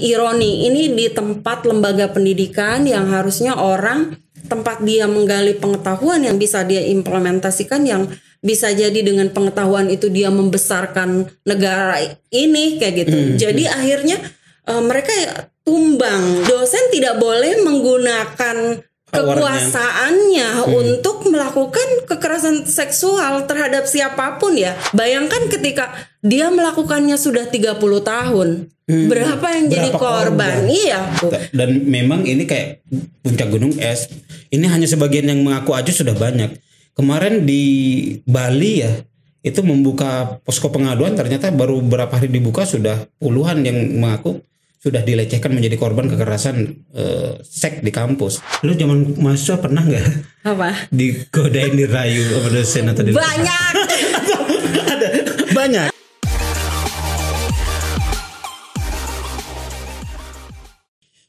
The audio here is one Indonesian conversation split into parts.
Ironi, ini di tempat lembaga pendidikan yang harusnya orang tempat dia menggali pengetahuan yang bisa dia implementasikan, yang bisa jadi dengan pengetahuan itu dia membesarkan negara ini kayak gitu. Jadi akhirnya mereka tumbang. Dosen tidak boleh menggunakan kekuasaannya untuk melakukan kekerasan seksual terhadap siapapun ya. Bayangkan ketika dia melakukannya sudah 30 tahun. Berapa yang jadi korban? Iya. Dan memang ini kayak puncak gunung es. Ini hanya sebagian yang mengaku aja sudah banyak. Kemarin di Bali ya, itu membuka posko pengaduan, ternyata baru beberapa hari dibuka sudah puluhan yang mengaku sudah dilecehkan menjadi korban kekerasan seks di kampus. Lu zaman mahasiswa pernah nggak? Apa? Digodain, dirayu sama dosen atau banyak. Ada banyak.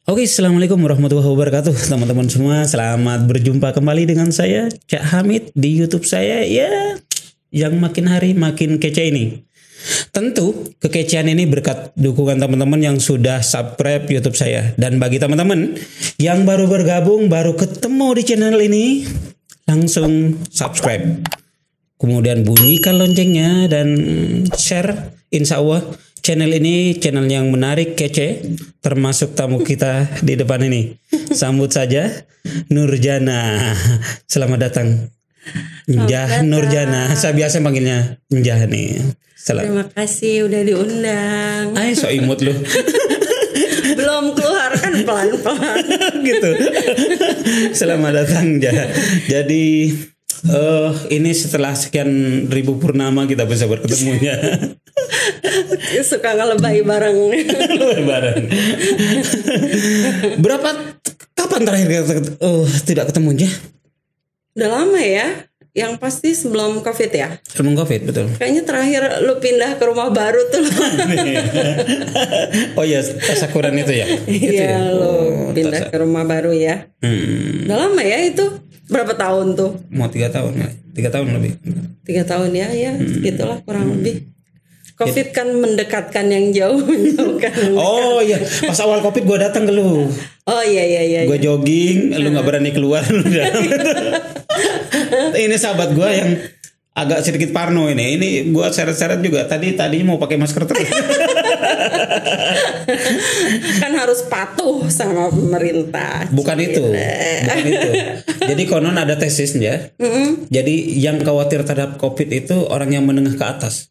Oke, assalamualaikum warahmatullahi wabarakatuh, teman-teman semua. Selamat berjumpa kembali dengan saya, Cak Hamid, di YouTube saya ya, yang makin hari makin kece ini. Tentu kekecehan ini berkat dukungan teman-teman yang sudah subscribe YouTube saya. Dan bagi teman-teman yang baru bergabung, baru ketemu di channel ini, langsung subscribe. Kemudian bunyikan loncengnya dan share. Insya Allah channel ini channel yang menarik, kece, termasuk tamu kita di depan ini. Sambut saja Nurjana. Selamat datang. Njah Nurjana. Saya biasa panggilnya Njah nih. Terima kasih udah diundang. Ay, so imut lu. Belum keluar kan pelan-pelan. Gitu. Selamat datang Njah. Jadi ini setelah sekian ribu purnama kita bisa berketemunya. Suka ngelebay bareng. Kapan terakhir kita tidak ketemu Njah? Udah lama ya. Yang pasti sebelum COVID ya. Sebelum COVID, betul. Kayaknya terakhir lu pindah ke rumah baru tuh. Oh ya, tasakuran itu ya? Iya, lu pindah ke rumah baru ya. Udah lama ya itu. Berapa tahun tuh? Mau 3 tahun ya? 3 tahun lebih. 3 tahun ya, gitulah kurang lebih. COVID kan mendekatkan yang jauh, menjauhkan. Oh iya, pas awal COVID gue datang ke lu. Oh iya. Gue jogging, lu nggak berani keluar. Ini sahabat gue yang agak sedikit parno ini. Ini gue seret-seret juga. Tadinya mau pakai masker terus. Kan harus patuh sama pemerintah. Bukan itu. Jadi konon ada tesisnya. Jadi yang khawatir terhadap COVID itu orang yang menengah ke atas.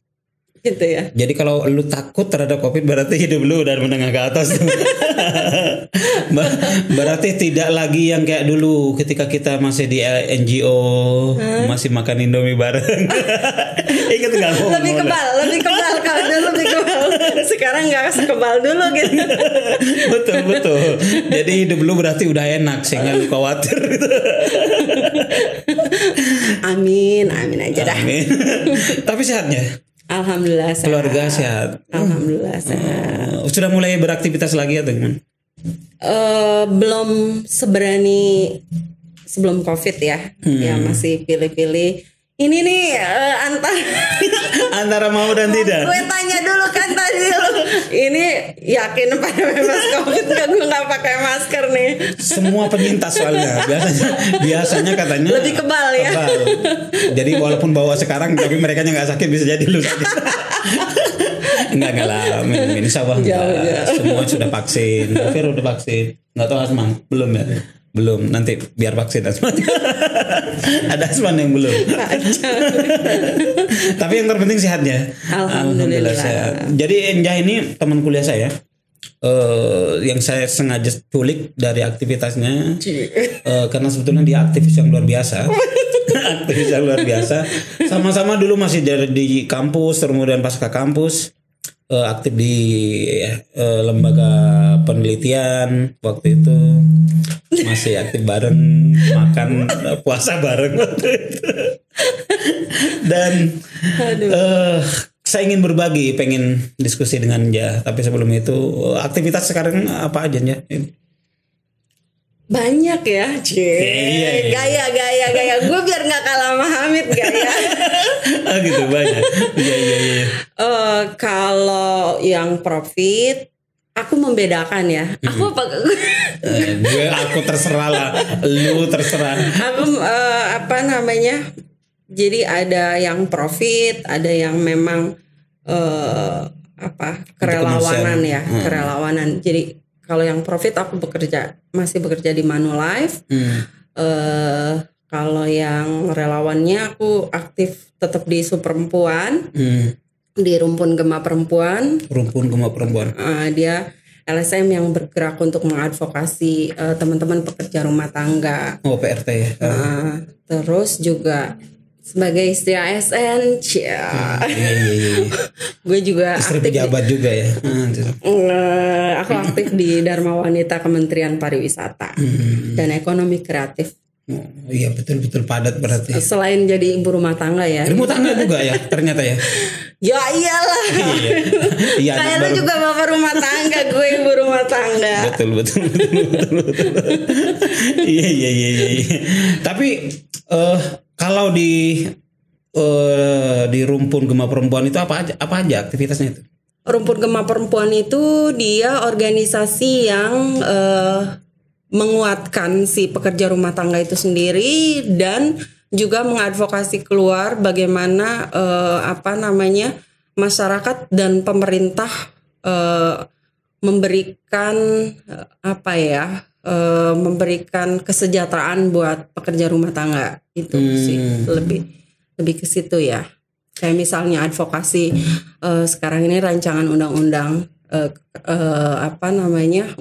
Gitu ya. Jadi kalau lu takut terhadap COVID berarti hidup lu udah menengah ke atas. Berarti tidak lagi yang kayak dulu ketika kita masih di NGO, masih makan Indomie bareng. Ingat nggak? Lebih kebal kalau dulu lebih kebal. Sekarang nggak sekebal dulu gitu. Betul. Jadi hidup lu berarti udah enak sehingga lu khawatir. Amin aja dah. Amin. Tapi sehatnya? Alhamdulillah sehat. Keluarga sehat. Alhamdulillah sehat. Sudah mulai beraktivitas lagi atau gimana? Belum seberani sebelum COVID ya. Ya masih pilih-pilih. Ini nih antara mau dan tidak. Gue tanya dulu kan tadi lo. Ini yakin pada bebas COVID kan gue nggak pakai masker nih. Semua penyintas soalnya. Biasanya katanya lebih kebal ya. Jadi walaupun bawa sekarang tapi mereka nggak sakit, bisa jadi lu sakit. Enggak lah. Insya Allah enggak. Semua sudah vaksin. Fir udah vaksin. Nggak tahu Asman belum ya. Belum, nanti biar vaksin Asman. Ada Asman yang belum. Tapi yang terpenting sehatnya. Alhamdulillah sehat. Jadi Njah ini teman kuliah saya. Yang saya sengaja culik dari aktivitasnya. Karena sebetulnya dia aktivis yang luar biasa. Aktivis yang luar biasa. Sama-sama dulu masih di kampus, kemudian pasca kampus. Aktif di lembaga penelitian waktu itu, masih aktif bareng, makan puasa bareng waktu itu. Dan saya ingin berbagi, pengen diskusi dengan Njah. Tapi sebelum itu, aktivitas sekarang apa aja Njah? Banyak ya, gaya. Gue biar nggak kalah sama Hamid gaya. Gitu banyak. Iya. Kalau yang profit aku membedakan ya. Aku apa? Aku terserah lah, lu terserah. Aku apa namanya? Jadi ada yang profit, ada yang memang apa kerelawanan ya, kerelawanan. Jadi kalau yang profit aku masih bekerja di Manulife. Kalau yang relawannya aku aktif tetap di Superempuan. Di Rumpun Gema Perempuan. Dia LSM yang bergerak untuk mengadvokasi teman-teman pekerja rumah tangga. Oh, PRT ya. Terus juga sebagai istri ASN, gue juga istri aktif pejabat juga ya. Aku aktif di Dharma Wanita Kementerian Pariwisata dan Ekonomi Kreatif. Oh, iya betul padat berarti. Selain jadi ibu rumah tangga ya. Rumah tangga juga ya ternyata ya. Ya iyalah. Iya. Kayak lu juga bapak rumah tangga, gue ibu rumah tangga. Betul. Iya. Tapi kalau di Rumpun Gema Perempuan itu apa aja aktivitasnya itu? Rumpun Gema Perempuan itu dia organisasi yang menguatkan si pekerja rumah tangga itu sendiri dan juga mengadvokasi keluar bagaimana masyarakat dan pemerintah memberikan memberikan kesejahteraan buat pekerja rumah tangga itu sih lebih ke situ ya. Kayak misalnya advokasi sekarang ini rancangan undang-undang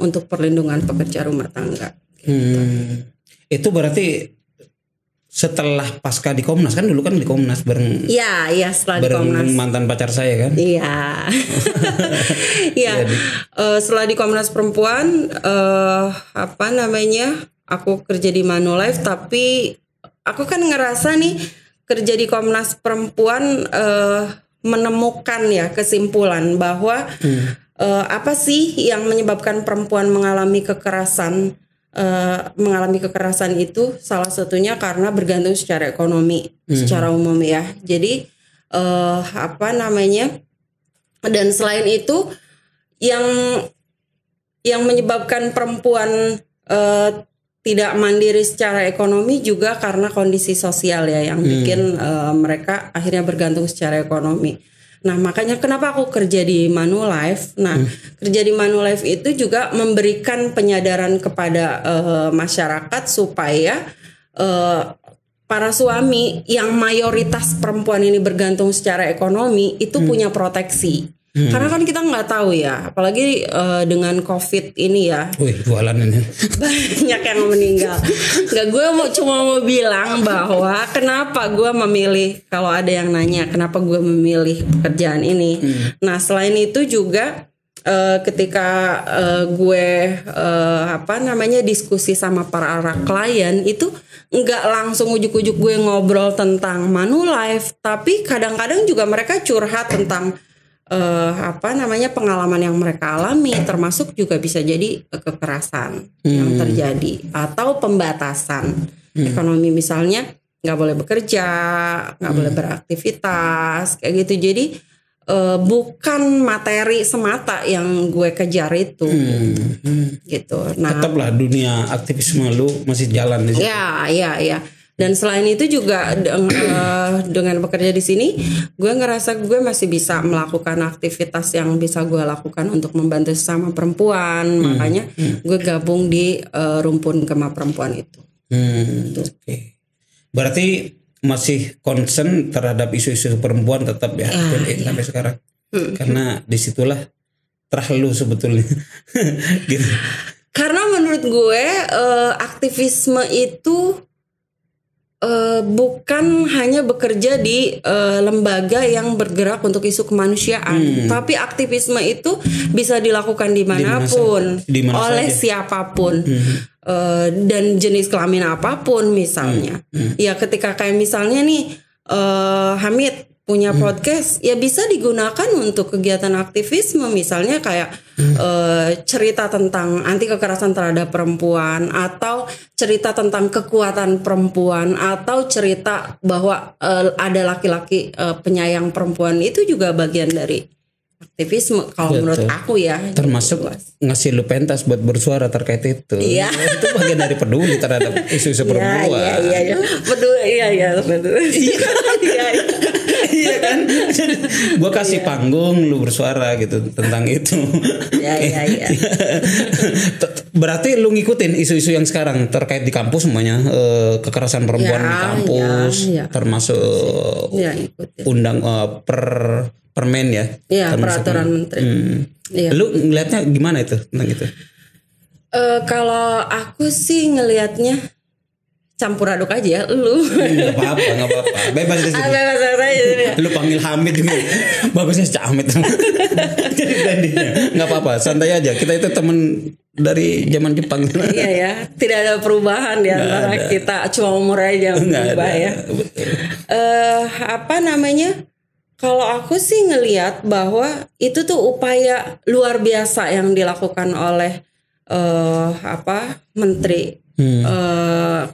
untuk perlindungan pekerja rumah tangga. Itu berarti setelah pasca di Komnas, kan dulu kan di Komnas bareng. Iya setelah di Komnas. Mantan pacar saya kan. Iya. Iya. Setelah di Komnas Perempuan aku kerja di Manulife, tapi aku kan ngerasa nih kerja di Komnas Perempuan menemukan ya kesimpulan bahwa apa sih yang menyebabkan perempuan mengalami kekerasan itu salah satunya karena bergantung secara ekonomi secara umum ya. Jadi dan selain itu yang menyebabkan perempuan tidak mandiri secara ekonomi juga karena kondisi sosial ya yang bikin mereka akhirnya bergantung secara ekonomi. Nah makanya kenapa aku kerja di Manulife. Nah kerja di Manulife itu juga memberikan penyadaran kepada masyarakat supaya para suami yang mayoritas perempuan ini bergantung secara ekonomi itu punya proteksi. Karena kan kita nggak tahu ya, apalagi dengan COVID ini ya. Wih, jualan ini. Banyak yang meninggal. Gue cuma mau bilang bahwa kenapa gue memilih, kalau ada yang nanya kenapa gue memilih pekerjaan ini. Nah selain itu juga ketika gue diskusi sama para klien itu nggak langsung ujuk-ujuk gue ngobrol tentang Manulife, tapi kadang-kadang juga mereka curhat tentang pengalaman yang mereka alami, termasuk juga bisa jadi kekerasan yang terjadi atau pembatasan ekonomi, misalnya nggak boleh bekerja, nggak boleh beraktivitas kayak gitu. Jadi bukan materi semata yang gue kejar itu gitu. Nah, tetaplah dunia aktivisme lu masih jalan di situ. Ya. Dan selain itu juga dengan bekerja di sini, gue ngerasa gue masih bisa melakukan aktivitas yang bisa gue lakukan untuk membantu sesama perempuan. Makanya gue gabung di Rumpun Gema Perempuan itu. Oke. Berarti masih concern terhadap isu-isu perempuan tetap ya, sampai sekarang. Karena disitulah terah lu sebetulnya. Gitu. Karena menurut gue aktivisme itu bukan hanya bekerja di lembaga yang bergerak untuk isu kemanusiaan, tapi aktivisme itu bisa dilakukan dimanapun, oleh siapapun, dan jenis kelamin apapun misalnya. Ya ketika kayak misalnya nih Hamid punya podcast, ya bisa digunakan untuk kegiatan aktivisme, misalnya kayak cerita tentang anti kekerasan terhadap perempuan, atau cerita tentang kekuatan perempuan, atau cerita bahwa ada laki-laki penyayang perempuan, itu juga bagian dari aktivisme kalau menurut aku ya. Termasuk ngasih lu pentas buat bersuara terkait itu. Iya. Itu bagian dari peduli terhadap isu-isu perempuan. Iya. Peduli, iya. Iya kan. Gue kasih panggung lu bersuara gitu tentang itu. Iya. Berarti lu ngikutin isu-isu yang sekarang terkait di kampus semuanya, kekerasan perempuan di kampus, termasuk undang permen ya. Iya, peraturan menteri. Iya. Lu ngelihatnya gimana itu tentang itu? Kalau aku sih ngelihatnya campur aduk aja ya, lu. Nggak apa-apa. Bebas di sini. Bebas aja. Lu panggil Hamid juga. Bagusnya Cak Hamid. Jadi gantinya. Nggak apa-apa, santai aja. Kita itu temen dari zaman Jepang. Iya ya, tidak ada perubahan di antara kita, cuma umur aja yang berubah ya. Kalau aku sih ngelihat bahwa itu tuh upaya luar biasa yang dilakukan oleh Menteri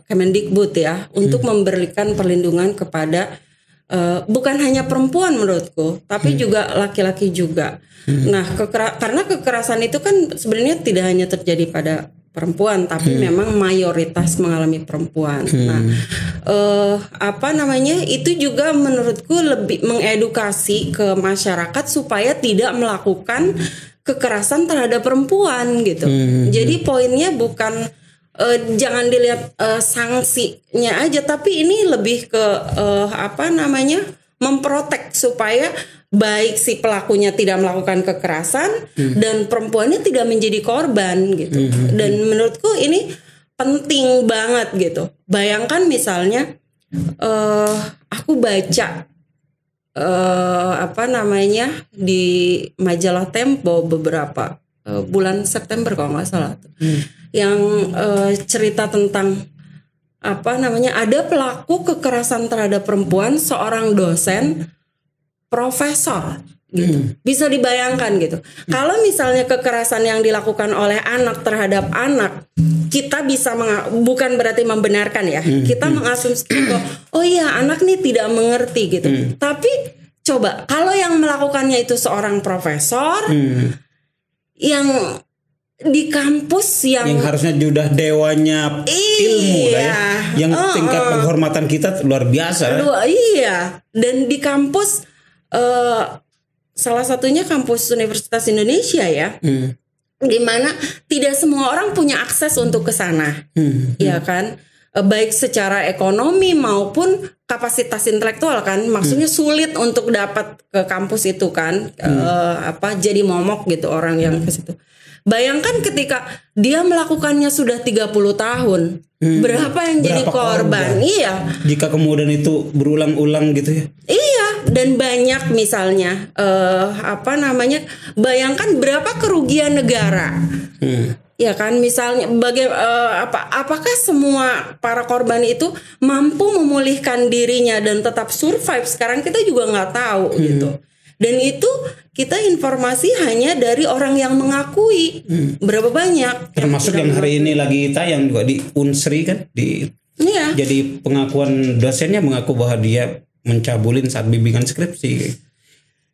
Kemendikbud ya, untuk memberikan perlindungan kepada bukan hanya perempuan menurutku, tapi juga laki-laki juga. Nah, karena kekerasan itu kan sebenarnya tidak hanya terjadi pada perempuan, tapi memang mayoritas mengalami perempuan. Nah, itu juga menurutku lebih mengedukasi ke masyarakat supaya tidak melakukan kekerasan terhadap perempuan gitu. Jadi poinnya bukan jangan dilihat sanksinya aja, tapi ini lebih ke memprotek supaya baik si pelakunya tidak melakukan kekerasan dan perempuannya tidak menjadi korban gitu. Dan menurutku ini penting banget gitu. Bayangkan misalnya aku baca di majalah Tempo beberapa bulan September kalau nggak salah yang cerita tentang ada pelaku kekerasan terhadap perempuan, seorang dosen profesor gitu. Bisa dibayangkan gitu. Kalau misalnya kekerasan yang dilakukan oleh anak terhadap anak, kita bisa bukan berarti membenarkan ya. Kita mengasumsikan bahwa oh iya anak nih tidak mengerti gitu. Tapi coba kalau yang melakukannya itu seorang profesor yang di kampus yang harusnya sudah dewanya ilmu ya. Yang tingkat penghormatan kita luar biasa. Iya. Dan di kampus salah satunya kampus Universitas Indonesia ya, di mana tidak semua orang punya akses untuk ke sana, ya kan, baik secara ekonomi maupun kapasitas intelektual kan, maksudnya sulit untuk dapat ke kampus itu kan, jadi momok gitu orang yang ke situ. Bayangkan ketika dia melakukannya sudah 30 tahun, berapa yang jadi korban? Iya. Jika kemudian itu berulang-ulang gitu ya. Iya, dan banyak misalnya bayangkan berapa kerugian negara. Ya kan, misalnya apakah semua para korban itu mampu memulihkan dirinya dan tetap survive? Sekarang kita juga nggak tahu gitu. Dan itu kita informasi hanya dari orang yang mengakui. Berapa banyak? Termasuk yang hari ini lagi tayang juga di Unsri kan, iya. Jadi pengakuan dosennya mengaku bahwa dia mencabulin saat bimbingan skripsi.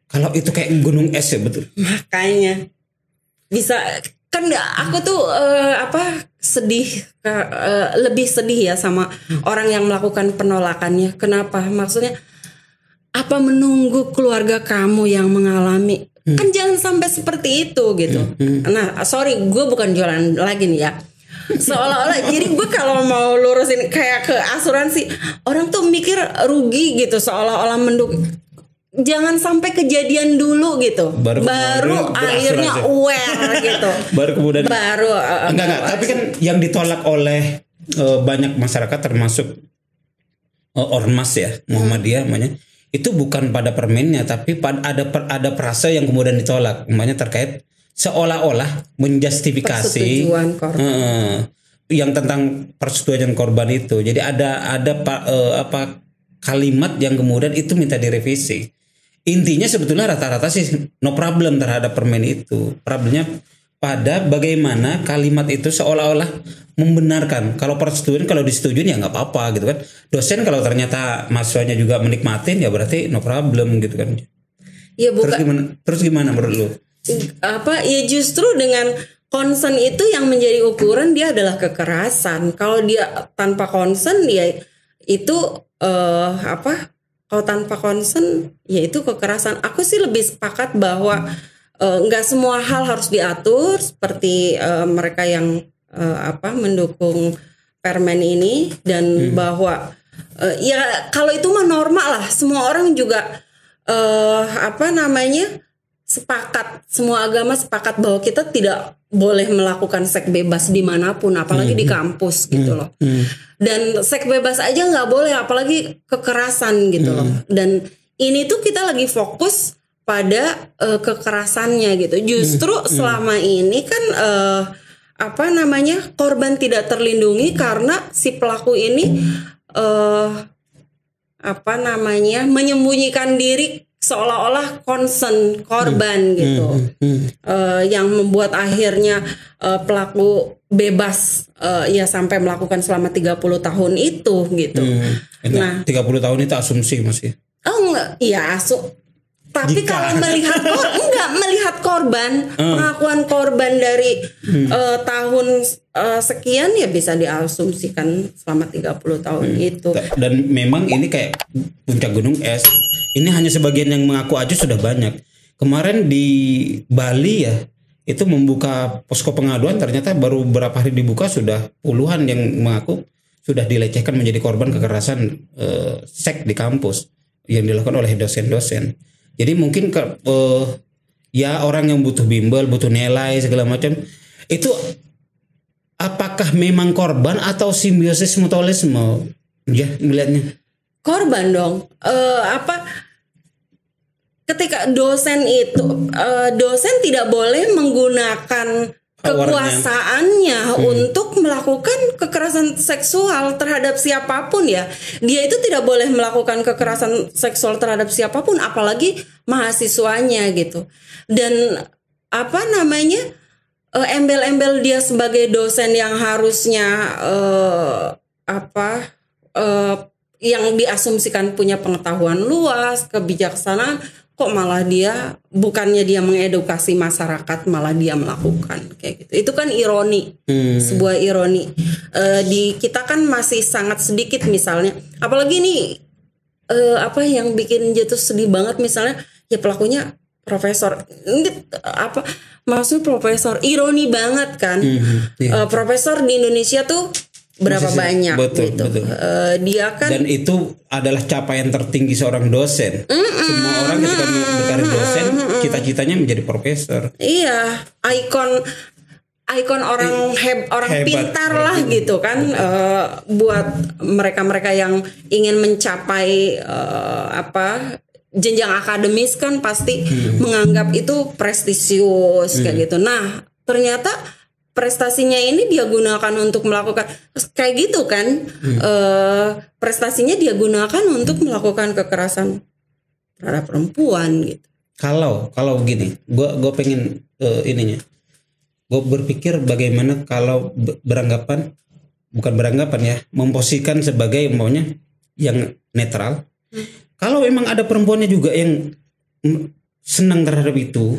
Kalau itu kayak gunung es ya, betul. Makanya bisa kan aku tuh lebih sedih ya sama orang yang melakukan penolakannya. Kenapa? Maksudnya apa menunggu keluarga kamu yang mengalami? Kan jangan sampai seperti itu gitu. Nah, sorry, gue bukan jualan lagi nih ya. Seolah-olah jadi gue kalau mau lurusin kayak ke asuransi, orang tuh mikir rugi gitu, seolah-olah mendukung. Jangan sampai kejadian dulu gitu. Baru akhirnya aware gitu. Enggak. Tapi kan yang ditolak oleh banyak masyarakat termasuk ormas ya, Muhammadiyah namanya. Itu bukan pada permennya, tapi ada frase yang kemudian ditolak, umpamanya terkait seolah-olah menjustifikasi yang tentang persetujuan korban itu. Jadi ada kalimat yang kemudian itu minta direvisi. Intinya sebetulnya rata-rata sih no problem terhadap permen itu. Problemnya pada bagaimana kalimat itu seolah-olah membenarkan kalau persetujuan, kalau disetujuin ya nggak apa-apa gitu kan. Dosen kalau ternyata mahasiswanya juga menikmatin ya berarti no problem gitu kan. Ya Terus bukan gimana menurut lu? ya justru dengan concern itu yang menjadi ukuran dia adalah kekerasan. Kalau dia tanpa concern dia itu kalau tanpa concern ya itu kekerasan. Aku sih lebih sepakat bahwa nggak semua hal harus diatur seperti mereka yang mendukung permen ini, dan bahwa ya kalau itu mah normal lah, semua orang juga sepakat, semua agama sepakat bahwa kita tidak boleh melakukan seks bebas dimanapun, apalagi di kampus gitu loh. Dan seks bebas aja nggak boleh, apalagi kekerasan gitu loh. Dan ini tuh kita lagi fokus pada kekerasannya gitu. Justru selama ini kan korban tidak terlindungi karena si pelaku ini menyembunyikan diri seolah-olah concern korban gitu, yang membuat akhirnya pelaku bebas ya sampai melakukan selama 30 tahun itu gitu. Nah, 30 tahun itu asumsi masih. Oh enggak, iya tapi kalau melihat korban, pengakuan korban dari tahun sekian ya bisa diasumsikan selama 30 tahun itu. Dan memang ini kayak puncak gunung es. Ini hanya sebagian yang mengaku aja sudah banyak. Kemarin di Bali ya, itu membuka posko pengaduan, ternyata baru berapa hari dibuka sudah puluhan yang mengaku sudah dilecehkan menjadi korban kekerasan seks di kampus yang dilakukan oleh dosen-dosen. Jadi mungkin ya orang yang butuh bimbel, butuh nilai segala macam, itu apakah memang korban atau simbiosis mutualisme? Ya, melihatnya korban dong. Ketika dosen tidak boleh menggunakan kekuasaannya untuk melakukan kekerasan seksual terhadap siapapun ya. Dia itu tidak boleh melakukan kekerasan seksual terhadap siapapun, apalagi mahasiswanya gitu. Dan embel-embel dia sebagai dosen yang harusnya yang diasumsikan punya pengetahuan luas, kebijaksanaan, kok malah bukannya dia mengedukasi masyarakat, malah dia melakukan kayak gitu. Itu kan ironi, sebuah ironi. Di kita kan masih sangat sedikit misalnya, apalagi ini yang bikin jatuh sedih banget misalnya ya pelakunya profesor. Maksudnya profesor, ironi banget kan. Profesor di Indonesia tuh berapa banyak gitu. Betul. Dia kan, dan itu adalah capaian tertinggi seorang dosen. Semua orang ketika berkarir dosen cita-citanya menjadi profesor. Iya, ikon orang hebat, pintar lah gitu kan. Buat mereka-mereka yang ingin mencapai jenjang akademis kan pasti menganggap itu prestisius kayak gitu. Nah, ternyata prestasinya ini dia gunakan untuk melakukan kayak gitu kan. Prestasinya dia gunakan untuk melakukan kekerasan terhadap perempuan gitu. Kalau gini, gue pengen gue berpikir bagaimana kalau memposisikan sebagai maunya yang netral. Kalau memang ada perempuannya juga yang senang terhadap itu,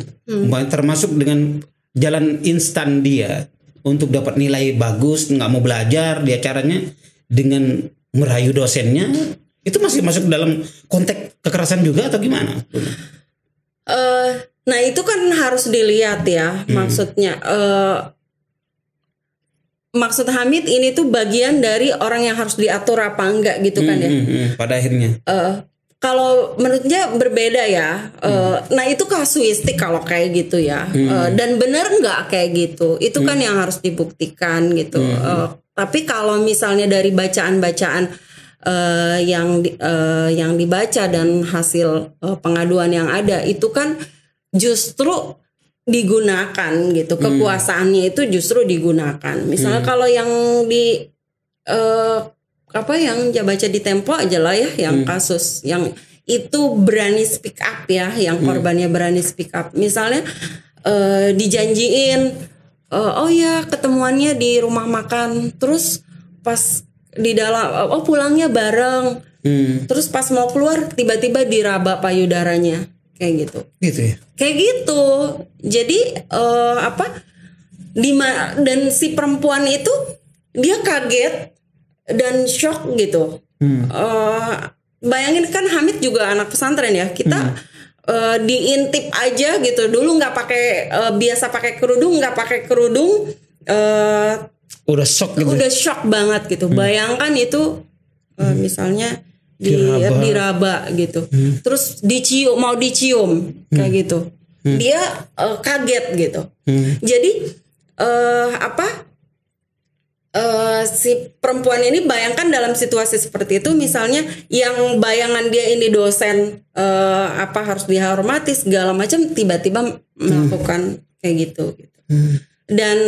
termasuk dengan jalan instan dia untuk dapat nilai bagus, nggak mau belajar, dia caranya dengan merayu dosennya, itu masih masuk dalam konteks kekerasan juga atau gimana? Nah itu kan harus dilihat ya, maksudnya. Maksud Hamid ini tuh bagian dari orang yang harus diatur apa enggak gitu kan ya. Pada akhirnya. Kalau menurutnya berbeda ya. Nah itu kasuistik kalau kayak gitu ya. Dan benar nggak kayak gitu? Itu kan yang harus dibuktikan gitu. Tapi kalau misalnya dari bacaan-bacaan yang dibaca dan hasil pengaduan yang ada, itu kan justru digunakan gitu. Kekuasaannya itu justru digunakan. Misalnya kalau yang yang baca di Tempo aja lah ya, yang kasus yang itu berani speak up ya, yang korbannya berani speak up. Misalnya dijanjiin oh ya ketemuannya di rumah makan, terus pas di dalam pulangnya bareng, terus pas mau keluar tiba-tiba diraba payudaranya. kayak gitu. Gitu ya. Kayak gitu. Jadi dan si perempuan itu dia kaget dan shock gitu. Bayangin kan Hamid juga anak pesantren ya. Kita diintip aja gitu. Dulu nggak pakai biasa pakai kerudung, nggak pakai kerudung. Udah shock gitu. Udah shock banget gitu. Bayangkan itu misalnya diraba gitu. Terus mau dicium kayak gitu. Dia kaget gitu. Jadi si perempuan ini bayangkan dalam situasi seperti itu, misalnya yang bayangan dia ini dosen harus dihormati segala macam, tiba-tiba melakukan kayak gitu. Dan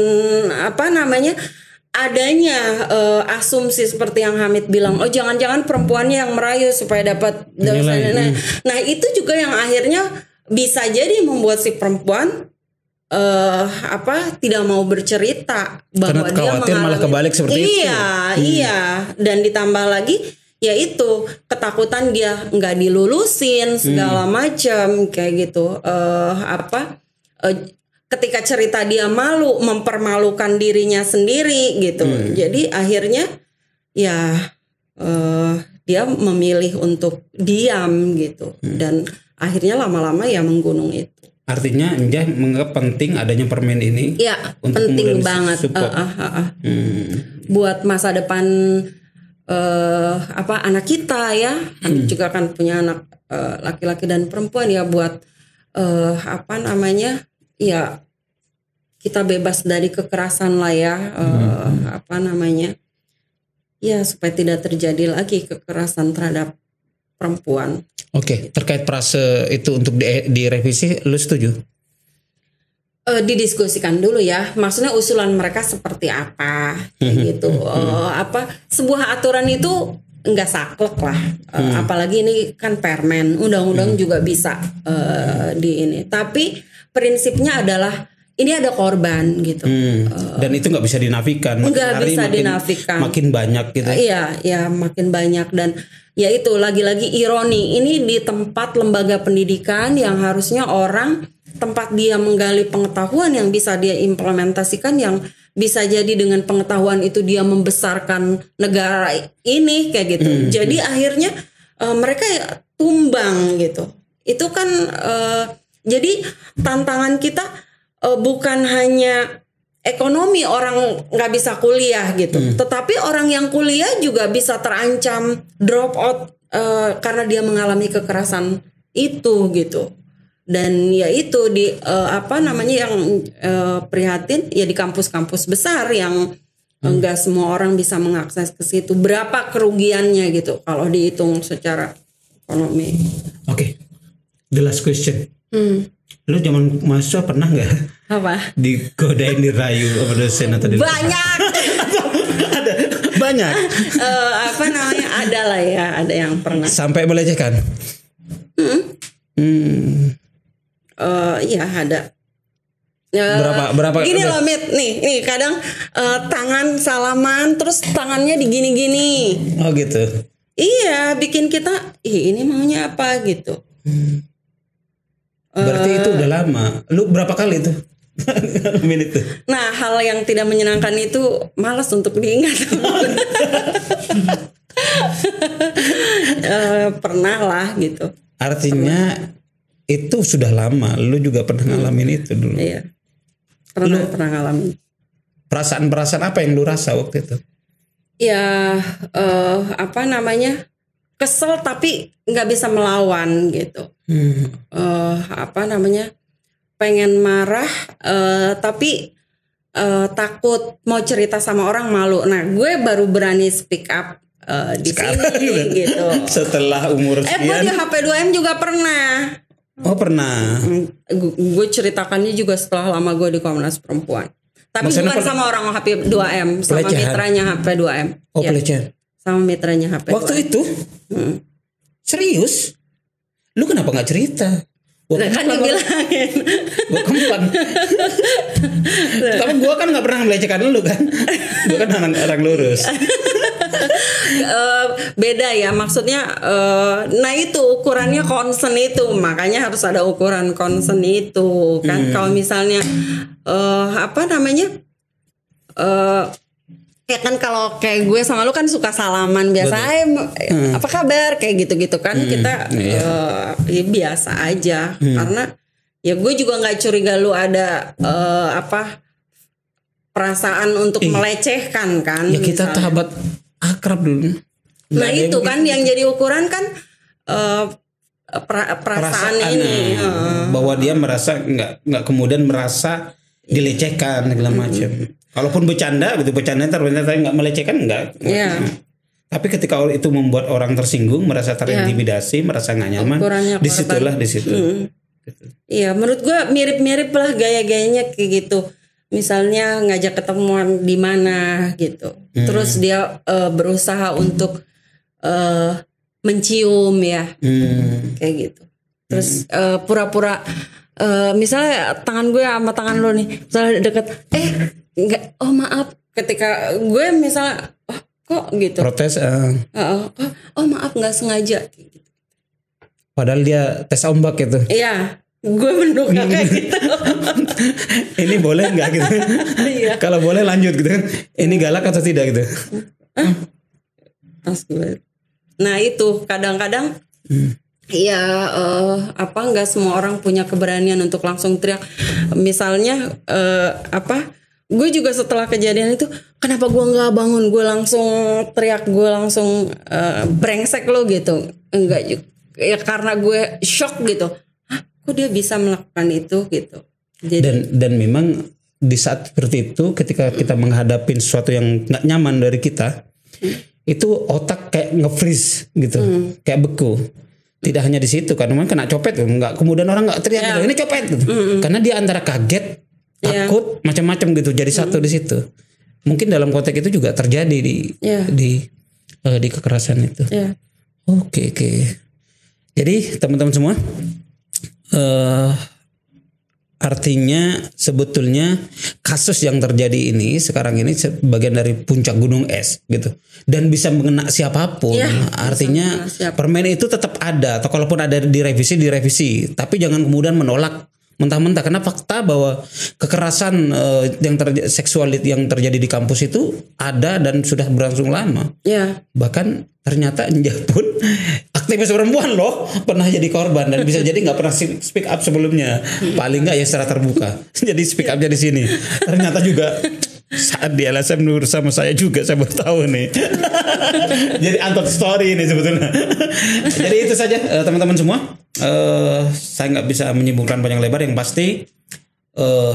adanya asumsi seperti yang Hamid bilang, oh jangan-jangan perempuannya yang merayu supaya dapat dosen. Nah itu juga yang akhirnya bisa jadi membuat si perempuan tidak mau bercerita bahwa dia mengalami, malah kebalik seperti itu. Iya, dan ditambah lagi yaitu ketakutan dia nggak dilulusin segala macam kayak gitu. Ketika cerita dia malu, mempermalukan dirinya sendiri gitu. Jadi akhirnya ya dia memilih untuk diam gitu, dan akhirnya lama-lama ya menggunung itu. Artinya Njah menganggap penting adanya permen ini. Ya, penting banget. Buat masa depan anak kita ya. Kami juga kan punya anak laki-laki dan perempuan ya, buat ya kita bebas dari kekerasan lah ya. Ya supaya tidak terjadi lagi kekerasan terhadap perempuan. Oke, terkait frase itu untuk direvisi, lu setuju? Didiskusikan dulu ya. Maksudnya usulan mereka seperti apa, gitu. Sebuah aturan itu nggak saklek lah. Apalagi ini kan permen, undang-undang juga bisa di ini. Tapi prinsipnya adalah ini ada korban gitu. Dan itu nggak bisa dinafikan. Nggak bisa dinafikan. Makin banyak gitu. Iya, makin banyak. Dan ya itu lagi-lagi ironi. Ini di tempat lembaga pendidikan yang harusnya tempat dia menggali pengetahuan yang bisa dia implementasikan, yang bisa jadi dengan pengetahuan itu dia membesarkan negara ini kayak gitu. Jadi akhirnya mereka tumbang gitu. Itu kan jadi tantangan kita bukan hanya ekonomi, orang nggak bisa kuliah gitu, tetapi orang yang kuliah juga bisa terancam drop out karena dia mengalami kekerasan itu gitu. Dan ya itu yang prihatin ya di kampus-kampus besar yang nggak semua orang bisa mengakses ke situ. Berapa kerugiannya gitu kalau dihitung secara ekonomi. Oke. The last question. Lu zaman mahasiswa pernah nggak? Apa? Digodain, dirayu sama dosen atau banyak. Ada banyak. Ada lah ya, ada yang pernah. Sampai melecehkan. Iya ada. Berapa? Gini loh Mit, nih kadang tangan salaman terus tangannya digini-gini. Oh gitu. Iya, bikin kita, ini maunya apa gitu. Berarti itu udah lama. Lu berapa kali itu? Itu. Nah, hal yang tidak menyenangkan itu malas untuk diingat. Pernah lah gitu. Artinya itu sudah lama. Lu juga pernah ngalamin itu dulu. Iya. Pernah ngalamin. Perasaan apa yang lu rasa waktu itu? Ya kesel tapi nggak bisa melawan gitu. Pengen marah tapi takut mau cerita sama orang, malu. Nah gue baru berani speak up di sini gitu. Setelah umur sekian. Gue di HP2M juga pernah. Oh pernah. Gue ceritakannya juga setelah lama gue di Komnas Perempuan. Tapi maksudnya bukan sama orang HP2M, sama pelecehan. Mitranya HP2M. Oh ya. Pelecehan. Sama mitranya HP2M. Waktu itu? Serius? Lu kenapa gak cerita? Kan dibilangin. Gue kempan. Tapi gue kan gak pernah melecehkan lu kan. Gue kan orang lurus. Beda ya maksudnya. Nah itu ukurannya concern itu, makanya harus ada ukuran concern itu kan. Kalau misalnya apa namanya, ya kan kalau kayak gue sama lu kan suka salaman biasa, apa kabar kayak gitu-gitu kan. Kita ya biasa aja, karena ya gue juga nggak curiga lu ada apa perasaan untuk melecehkan kan. Ya kita sahabat akrab dulu. Nah itu kan yang jadi ukuran kan perasaan ini, bahwa dia merasa nggak kemudian merasa dilecehkan segala macam. Kalaupun bercanda gitu, ternyata nggak melecehkan, nggak. Yeah. Tapi ketika itu membuat orang tersinggung, merasa terintimidasi, merasa nggak nyaman, disitulah di situ. Iya, menurut gue mirip-mirip lah gaya-gayanya kayak gitu. Misalnya ngajak ketemuan di mana gitu, terus dia berusaha untuk mencium ya, kayak gitu. Terus pura-pura, misalnya tangan gue sama tangan lo nih, misalnya deket, enggak, oh maaf, ketika gue misalnya, oh kok gitu, protes, oh maaf nggak sengaja, gitu. Padahal dia tes ombak gitu. Iya, gue menduga kayak gitu. Ini boleh nggak gitu? Iya. Kalau boleh lanjut gitu kan? Ini galak atau tidak gitu? Tas gue. Nah itu kadang-kadang, ya apa nggak semua orang punya keberanian untuk langsung teriak. Misalnya apa? Gue juga setelah kejadian itu, kenapa gue nggak bangun, gue langsung teriak, gue langsung brengsek lo gitu. Enggak, ya karena gue shock gitu. Hah, kok dia bisa melakukan itu gitu. Jadi, dan memang di saat seperti itu, ketika kita menghadapi sesuatu yang nggak nyaman dari kita, itu otak kayak nge-freeze gitu, kayak beku. Tidak hanya di situ, karena memang kena copet, nggak kemudian orang nggak teriak gitu, ini copet gitu. Karena dia antara kaget, takut, macam-macam gitu, jadi satu di situ. Mungkin dalam konteks itu juga terjadi di kekerasan itu. Oke. Jadi teman-teman semua, artinya sebetulnya kasus yang terjadi ini sekarang ini bagian dari puncak gunung es gitu, dan bisa mengena siapapun. Artinya permen itu tetap ada, atau kalaupun ada direvisi, tapi jangan kemudian menolak mentah-mentah, karena fakta bahwa kekerasan seksual yang terjadi di kampus itu ada dan sudah berlangsung lama. Bahkan ternyata Injah pun aktivis perempuan loh, pernah jadi korban dan bisa jadi nggak pernah speak up sebelumnya, paling nggak ya secara terbuka. Jadi speak upnya di sini. Ternyata juga saat di LSM bersama saya juga, saya baru tahu nih. Jadi untold story ini sebetulnya. Jadi itu saja teman-teman semua. Saya nggak bisa menyimpulkan panjang lebar. Yang pasti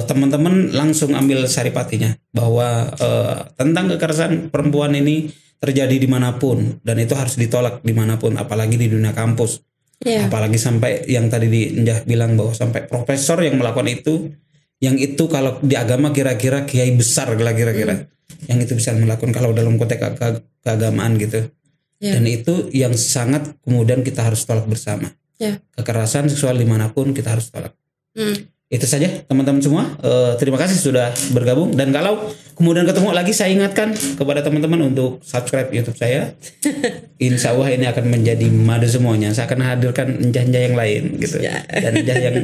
teman-teman langsung ambil saripatinya bahwa tentang kekerasan perempuan ini terjadi dimanapun, dan itu harus ditolak dimanapun, apalagi di dunia kampus. Apalagi sampai yang tadi Injah bilang bahwa sampai profesor yang melakukan itu, yang itu kalau di agama kira-kira kiai besar lah kira-kira yang itu bisa melakukan kalau dalam konteks keagamaan gitu. Dan itu yang sangat kemudian kita harus tolak bersama. Kekerasan seksual dimanapun kita harus tolak. Itu saja teman-teman semua. Terima kasih sudah bergabung, dan kalau kemudian ketemu lagi, saya ingatkan kepada teman-teman untuk subscribe YouTube saya. Insya Allah ini akan menjadi madu semuanya. Saya akan hadirkan enjah-enjah yang lain gitu. Dan enjah yang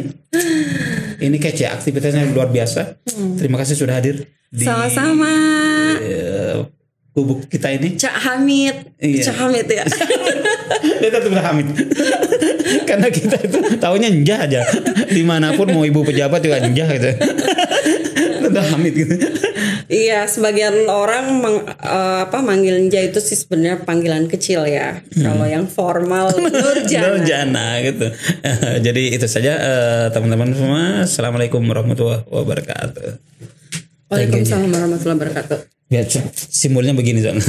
ini kece, aktivitasnya luar biasa. Terima kasih sudah hadir di sama-sama gubuk kita ini. Cak Hamid. Cak Hamid ya. Dia tetap Hamid. Karena kita itu taunya Njah aja. Dimanapun mau ibu pejabat juga Njah gitu. Tetap Hamid gitu. Iya, sebagian orang manggil Njah itu sih sebenarnya panggilan kecil ya. Kalau yang formal Nurjana. Nurjana gitu. Jadi itu saja teman-teman semua. Assalamualaikum warahmatullahi wabarakatuh. Waalaikumsalam warahmatullahi wabarakatuh. Ya, simbolnya begini, Zon.